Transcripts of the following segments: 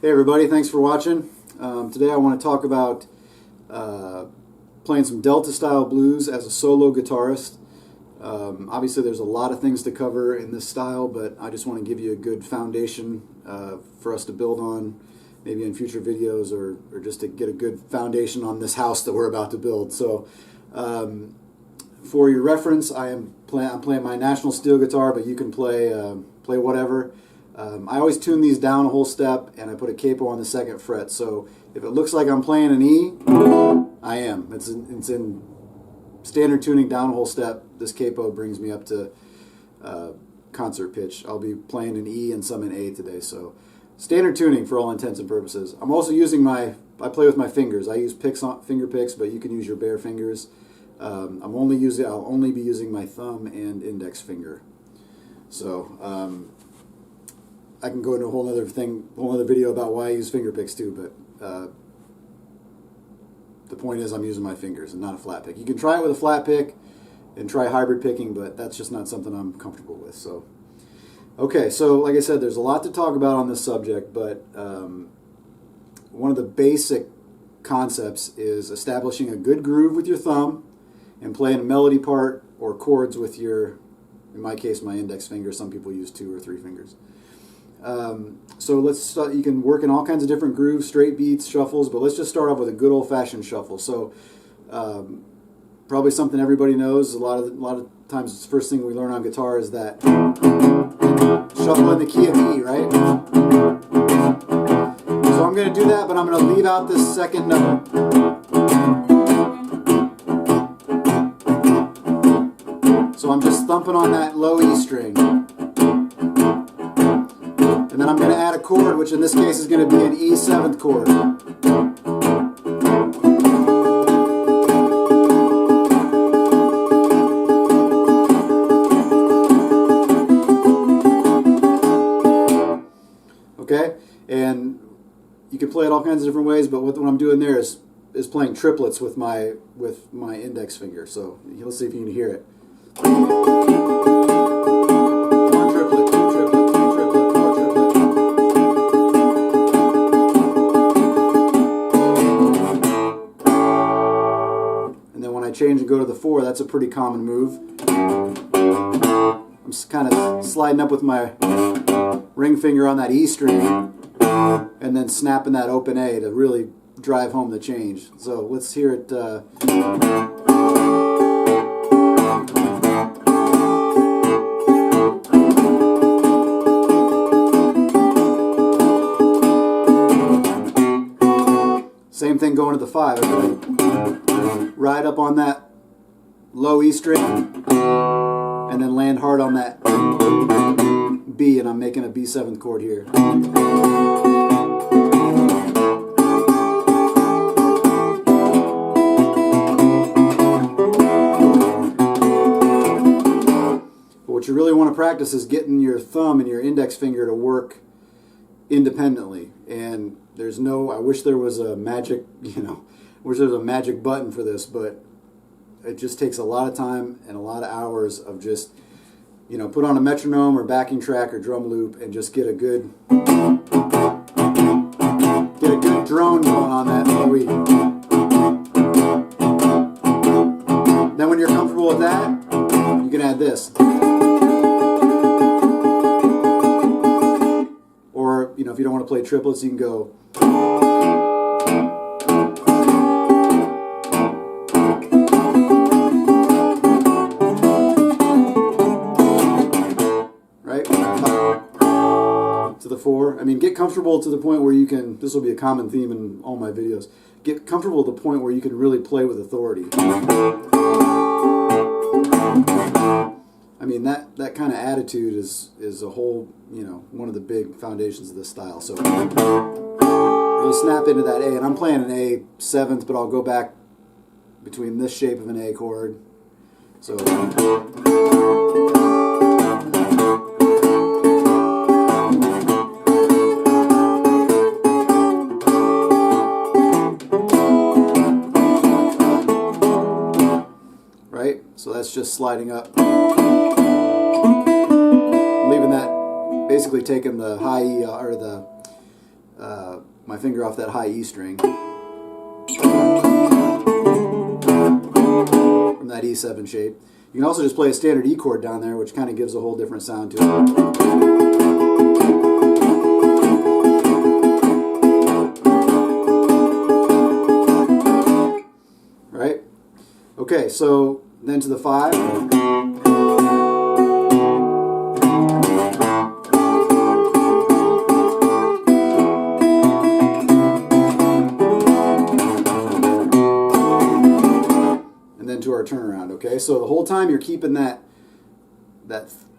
Hey everybody, thanks for watching. Today I want to talk about playing some Delta style blues as a solo guitarist. Obviously there's a lot of things to cover in this style, but I just want to give you a good foundation for us to build on, maybe in future videos, or just to get a good foundation on this house that we're about to build. So for your reference, I'm playing my National Steel guitar, but you can play whatever. I always tune these down a whole step, and I put a capo on the 2nd fret. So if it looks like I'm playing an E, I am. It's in standard tuning down a whole step. This capo brings me up to concert pitch. I'll be playing an E and some in A today. So standard tuning for all intents and purposes. I'm also using I play with my fingers. I use finger picks, but you can use your bare fingers. I'll only be using my thumb and index finger. So I can go into a whole other video about why I use finger picks too, but the point is I'm using my fingers and not a flat pick. You can try it with a flat pick and try hybrid picking, but that's just not something I'm comfortable with. So, okay, so like I said, there's a lot to talk about on this subject, but one of the basic concepts is establishing a good groove with your thumb and playing a melody part or chords with your, in my case, my index finger. Some people use 2 or 3 fingers. So let's start. You can work in all kinds of different grooves, straight beats, shuffles, but let's just start off with a good old-fashioned shuffle. So probably something everybody knows. A lot of times it's the first thing we learn on guitar is that shuffle in the key of E, right? So I'm going to do that, but I'm going to leave out this 2nd note. So I'm just thumping on that low E string. And then I'm going to add a chord, which in this case is going to be an E 7th chord. Okay? And you can play it all kinds of different ways, but what I'm doing there is playing triplets with my index finger. So let's see if you can hear it. Change and go to the 4, that's a pretty common move. I'm just kind of sliding up with my ring finger on that E string and then snapping that open A to really drive home the change. So let's hear it. Same thing going to the 5. Ride up on that low E string and then land hard on that B, and I'm making a B 7th chord here. But what you really want to practice is getting your thumb and your index finger to work independently. And there's no, I wish there was a magic, wish there was a magic button for this, but it just takes a lot of time and a lot of hours of just, put on a metronome or backing track or drum loop and just get a good drone going on that low E. Then when you're comfortable with that, you can add this. Or, if you don't want to play triplets, you can go. To the 4. I mean, get comfortable to the point where you can, this will be a common theme in all my videos, get comfortable to the point where you can really play with authority. I mean, that kind of attitude is a whole, one of the big foundations of this style. So really snap into that A, and I'm playing an A 7th, but I'll go back between this shape of an A chord. So so that's just sliding up, leaving that, basically taking the high E, or the my finger off that high E string from that E7 shape. You can also just play a standard E chord down there, which kind of gives a whole different sound to it. Right? Okay, so then to the 5. And then to our turnaround, okay? So the whole time you're keeping that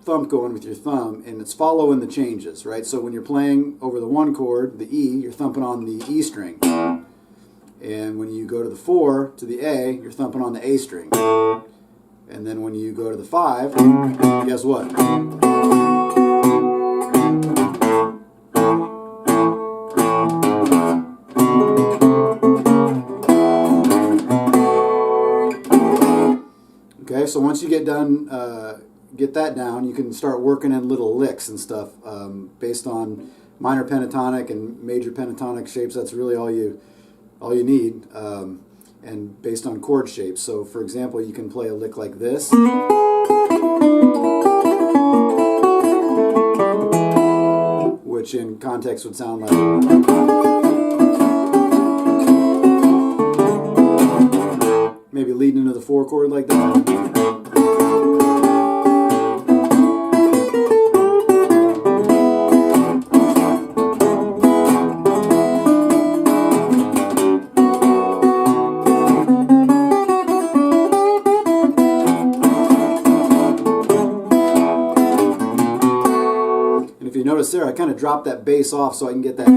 thump going with your thumb, and it's following the changes, right? So when you're playing over the 1 chord, the E, you're thumping on the E string. And when you go to the 4, to the A, you're thumping on the A string. And then when you go to the 5, guess what? Okay, so once you get done, get that down, you can start working in little licks and stuff based on minor pentatonic and major pentatonic shapes. That's really all you need, and based on chord shapes. So for example, you can play a lick like this, which in context would sound like, maybe leading into the 4 chord like that. If you notice there, I kind of dropped that bass off so I can get that.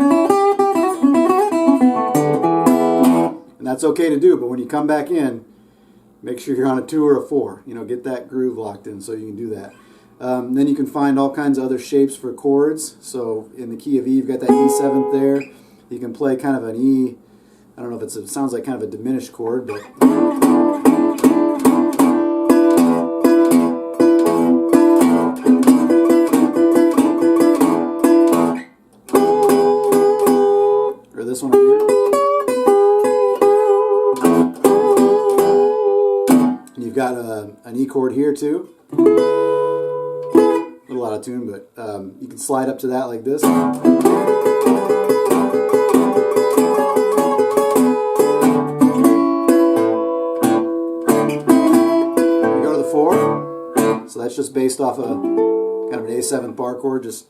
And that's okay to do, but when you come back in, make sure you're on a 2 or a 4. You know, get that groove locked in so you can do that. Then you can find all kinds of other shapes for chords. So in the key of E, you've got that E7th there. You can play kind of an E, I don't know if it sounds like kind of a diminished chord, but... this one up here. And you've got an E chord here too. A little out of tune, but you can slide up to that like this. And we go to the 4. So that's just based off a kind of an A7 bar chord, just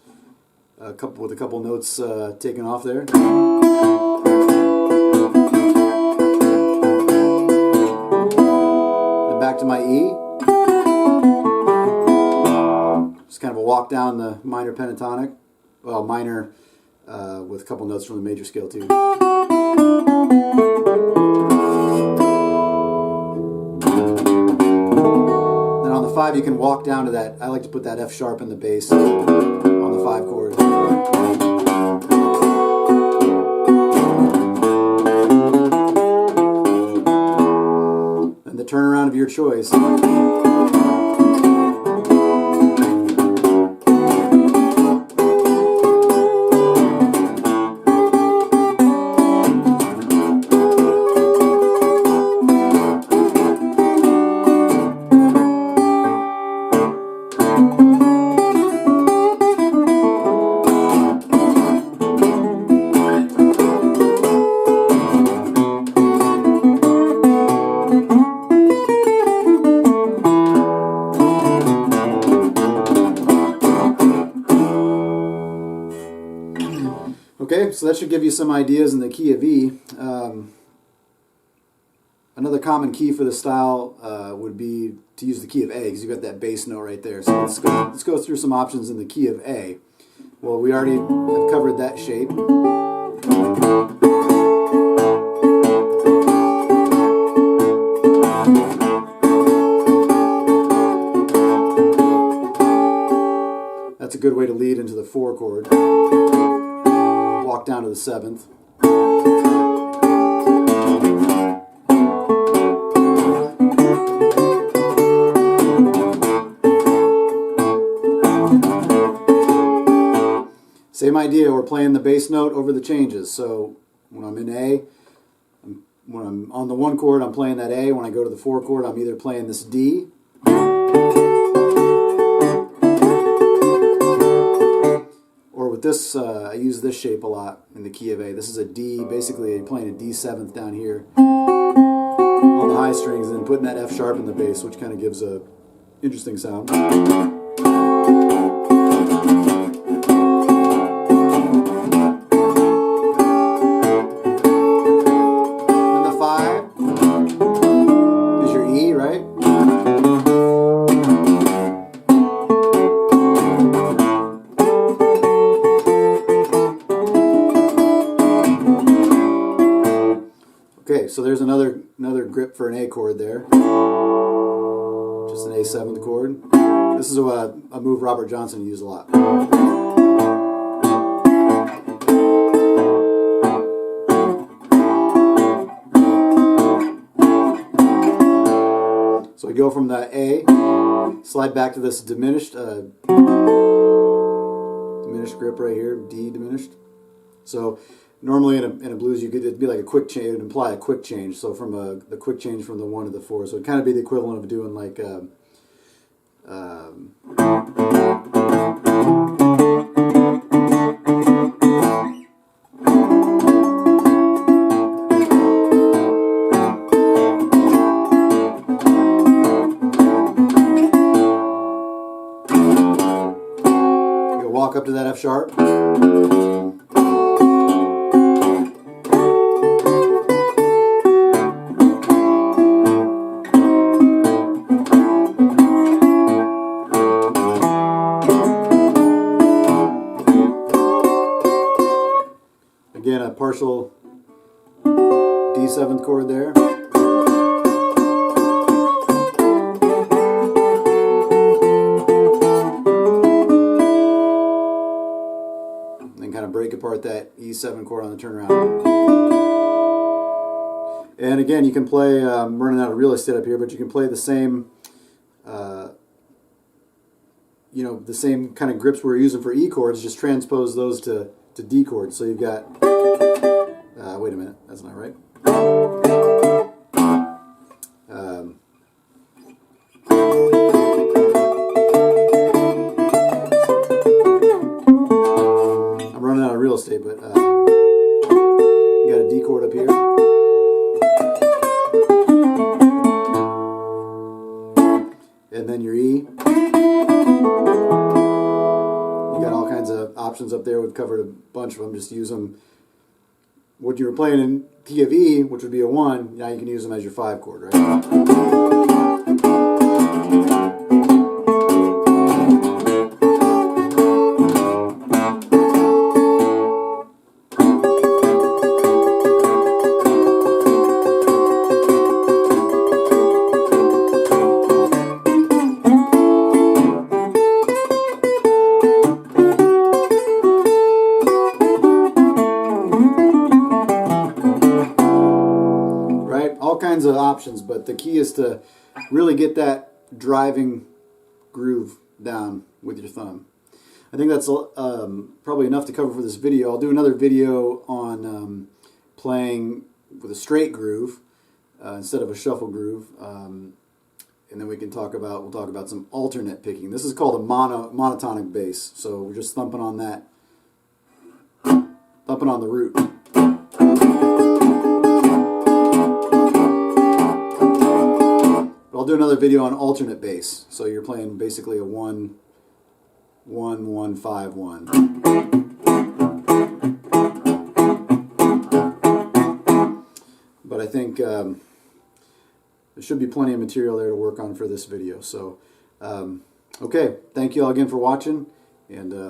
with a couple notes taken off there. Then back to my E. Just kind of a walk down the minor pentatonic. Well, minor with a couple notes from the major scale too. Then on the 5 you can walk down to that. I like to put that F sharp in the bass on the 5 chord. And the turnaround of your choice. Okay, so that should give you some ideas in the key of E. Another common key for the style would be to use the key of A, because you've got that bass note right there. So let's go through some options in the key of A. Well, we already have covered that shape. That's a good way to lead into the 4 chord. Walk down to the 7th. Same idea, we're playing the bass note over the changes. So when I'm in A, when I'm on the 1 chord, I'm playing that A. When I go to the 4 chord, I'm either playing this D, or with this, I use this shape a lot in the key of A. This is a D, basically playing a D7th down here on the high strings, and then putting that F sharp in the bass, which kind of gives a interesting sound. Okay, so there's another grip for an A chord there. Just an A7th chord. This is a move Robert Johnson used a lot. So we go from the A, slide back to this diminished grip right here, D diminished. So normally in a blues, it'd be like a quick change. It would imply a quick change. So from the quick change from the 1 to the 4. So it'd kind of be the equivalent of doing like you walk up to that F sharp. Again, a partial D7th chord there. Then kind of break apart that E7 chord on the turnaround. And again, you can play, I'm running out of real estate up here, but you can play the same, the same kind of grips we're using for E chords, just transpose those to D chords. So you've got, wait a minute, that's not right. I'm running out of real estate, but you got a D chord up here. And then your E. Options up there. We've covered a bunch of them. Just use them. What you were playing in key of E, which would be a 1, now you can use them as your 5 chord, right? All kinds of options, but the key is to really get that driving groove down with your thumb. I think that's probably enough to cover for this video. I'll do another video on playing with a straight groove instead of a shuffle groove, and then we'll talk about some alternate picking. This is called a monotonic bass, so we're just thumping on that, thumping on the root. I'll do another video on alternate bass. So you're playing basically a 1, 1, 1, 5, 1. But I think there should be plenty of material there to work on for this video. So, okay, thank you all again for watching, and